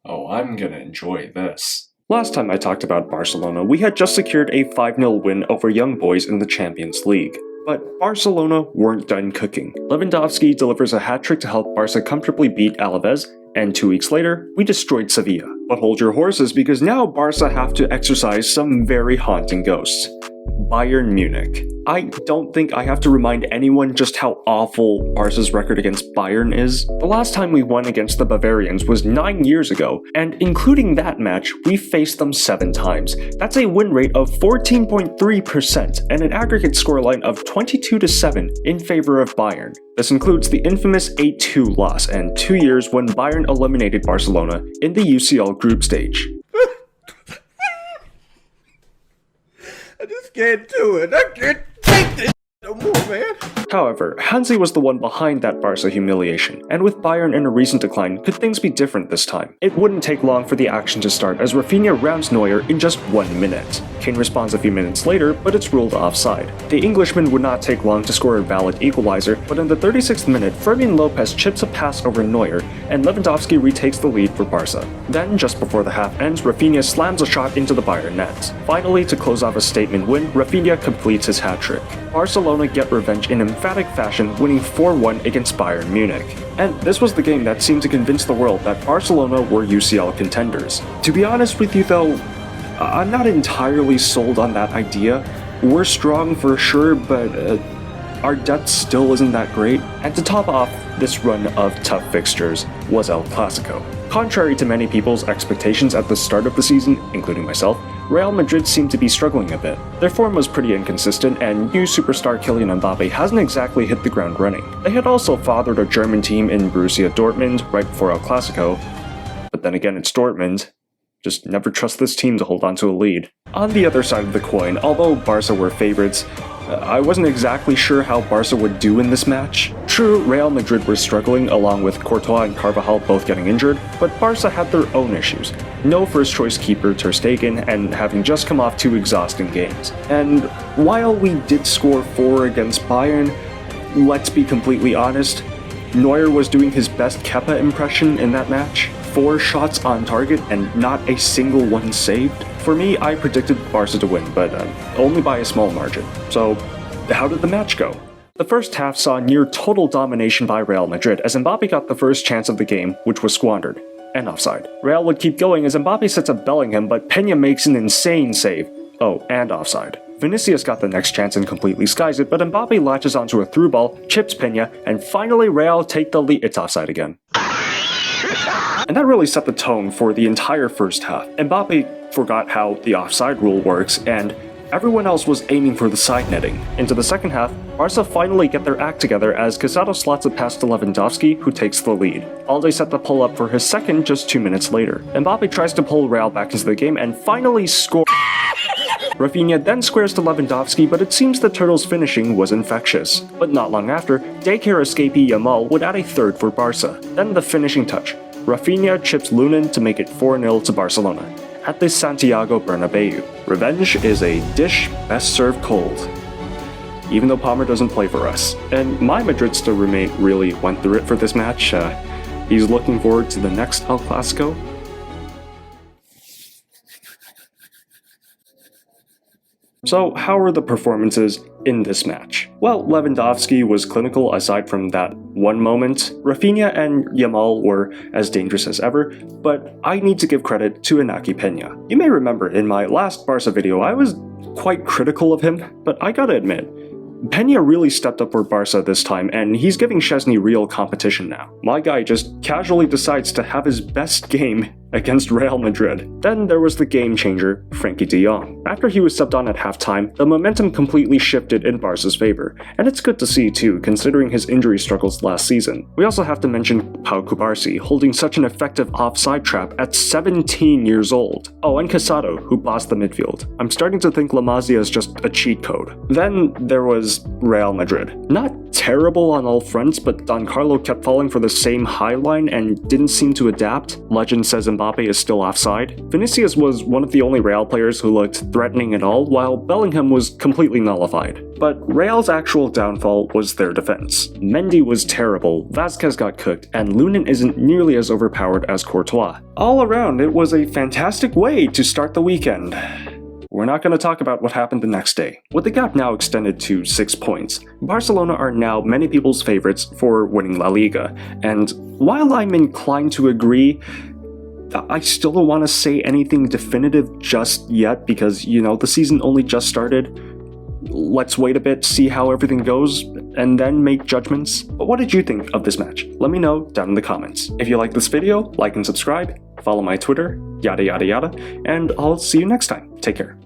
Oh, I'm gonna enjoy this. Last time I talked about Barcelona, we had just secured a 5-0 win over Young Boys in the Champions League. But Barcelona weren't done cooking. Lewandowski delivers a hat-trick to help Barca comfortably beat Alaves, and 2 weeks later, we destroyed Sevilla. But hold your horses, because now Barca have to exorcise some very haunting ghosts. Bayern Munich. I don't think I have to remind anyone just how awful Barca's record against Bayern is. The last time we won against the Bavarians was 9 years ago, and including that match, we faced them 7 times. That's a win rate of 14.3% and an aggregate scoreline of 22-7 in favor of Bayern. This includes the infamous 8-2 loss and 2 years when Bayern eliminated Barcelona in the UCL group stage. I just can't do it. I can't take this no more, man. However, Hansi was the one behind that Barca humiliation, and with Bayern in a recent decline, could things be different this time? It wouldn't take long for the action to start as Rafinha rounds Neuer in just 1 minute. Kane responds a few minutes later, but it's ruled offside. The Englishman would not take long to score a valid equalizer, but in the 36th minute, Fermin Lopez chips a pass over Neuer, and Lewandowski retakes the lead for Barca. Then, just before the half ends, Rafinha slams a shot into the Bayern net. Finally, to close off a statement win, Rafinha completes his hat-trick. Barcelona get revenge in emphatic fashion, winning 4-1 against Bayern Munich. And this was the game that seemed to convince the world that Barcelona were UCL contenders. To be honest with you though, I'm not entirely sold on that idea. We're strong for sure, but our depth still isn't that great. And to top off this run of tough fixtures was El Clasico. Contrary to many people's expectations at the start of the season, including myself, Real Madrid seemed to be struggling a bit. Their form was pretty inconsistent, and new superstar Kylian Mbappe hasn't exactly hit the ground running. They had also fathered a German team in Borussia Dortmund right before El Clasico, but then again it's Dortmund. Just never trust this team to hold on to a lead. On the other side of the coin, although Barca were favorites, I wasn't exactly sure how Barca would do in this match. True, Real Madrid were struggling along with Courtois and Carvajal both getting injured, but Barca had their own issues. No first-choice keeper Ter Stegen, and having just come off 2 exhausting games. And while we did score 4 against Bayern, let's be completely honest, Neuer was doing his best Kepa impression in that match. 4 shots on target and not a single one saved. For me, I predicted Barca to win, but only by a small margin. So, how did the match go? The first half saw near total domination by Real Madrid as Mbappe got the first chance of the game, which was squandered, and offside. Real would keep going as Mbappe sets up Bellingham, but Peña makes an insane save. Oh, and offside. Vinicius got the next chance and completely skies it, but Mbappe latches onto a through ball, chips Peña, and finally Real take the lead. It's offside again. And that really set the tone for the entire first half. Mbappe forgot how the offside rule works, and everyone else was aiming for the side netting. Into the second half, Barca finally get their act together as Casado slots a pass to Lewandowski, who takes the lead. Alde set the pull-up for his second just 2 minutes later. Mbappe tries to pull Real back into the game and finally scores. Rafinha then squares to Lewandowski, but it seems the Turtles' finishing was infectious. But not long after, daycare escapee Yamal would add a third for Barca. Then the finishing touch. Rafinha chips Lunin to make it 4-0 to Barcelona at the Santiago Bernabeu. Revenge is a dish best served cold, even though Palmer doesn't play for us. And my Madridista roommate really went through it for this match. He's looking forward to the next El Clasico. So, how were the performances in this match? Well, Lewandowski was clinical aside from that one moment. Rafinha and Yamal were as dangerous as ever, but I need to give credit to Inaki Peña. You may remember in my last Barca video I was quite critical of him, but I gotta admit, Peña really stepped up for Barca this time, and he's giving Szczesny real competition now. My guy just casually decides to have his best game against Real Madrid. Then there was the game changer, Frenkie de Jong. After he was subbed on at halftime, the momentum completely shifted in Barca's favor, and it's good to see too, considering his injury struggles last season. We also have to mention Pau Cubarsí holding such an effective offside trap at 17 years old. Oh, and Casado, who bossed the midfield. I'm starting to think La Masia is just a cheat code. Then there was Real Madrid. Not terrible on all fronts, but Don Carlo kept falling for the same high line and didn't seem to adapt. Legend says Mbappe Mbappe is still offside, Vinicius was one of the only Real players who looked threatening at all, while Bellingham was completely nullified. But Real's actual downfall was their defense. Mendy was terrible, Vazquez got cooked, and Lunin isn't nearly as overpowered as Courtois. All around, it was a fantastic way to start the weekend. We're not going to talk about what happened the next day. With the gap now extended to 6 points, Barcelona are now many people's favorites for winning La Liga, and while I'm inclined to agree, I still don't want to say anything definitive just yet because, the season only just started. Let's wait a bit, see how everything goes, and then make judgments. But what did you think of this match? Let me know down in the comments. If you like this video, like and subscribe, follow my Twitter, yada yada yada, and I'll see you next time. Take care.